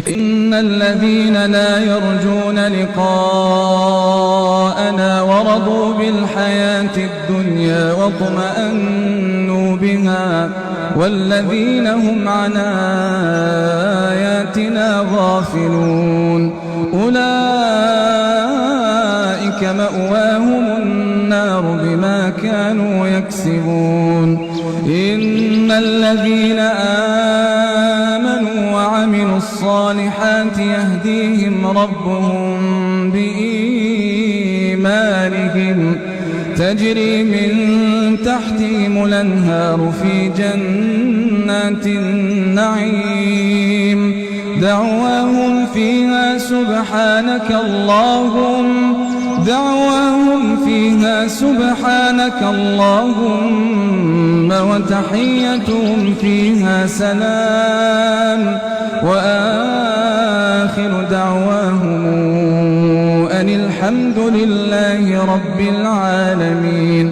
إن الذين لا يرجون لقاءنا ورضوا بالحياة الدنيا واطمأنوا بها والذين هم عن آياتنا غافلون أولئك مأواهم النار بما كانوا يكسبون. إن الذين آمنوا وعملوا الصالحات يهديهم ربهم بإيمانهم تجري من تحتهم الأنهار في جنات النعيم دعواهم فيها سبحانك اللهم وتحيتهم فيها سلام وآخر دعواهم أن الحمد لله رب العالمين.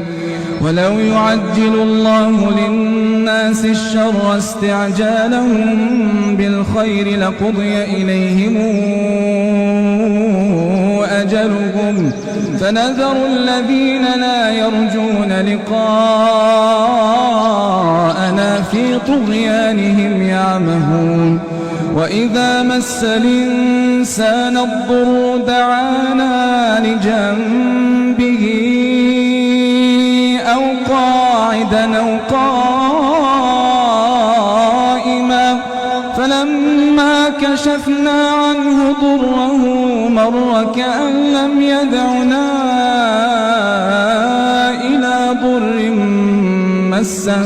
ولو يعجل الله للناس الشر استعجالهم بالخير لقضي إليهم أجلهم فنذر الذين لا يرجون لقاءنا في طغيانهم يعمهون. وإذا مس الإنسان الضر دعانا لجنبه أو قاعدا أو قائما فلما كشفنا عنه ضره مر كأن لم يدعنا إلى ضر مسه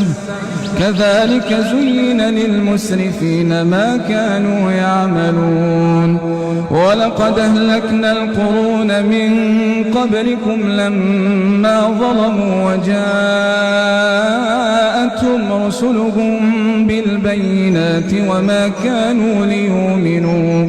كذلك زين للمسرفين ما كانوا يعملون. ولقد أهلكنا القرون من قبلكم لما ظلموا وجاءتهم رسلهم بالبينات وما كانوا ليؤمنوا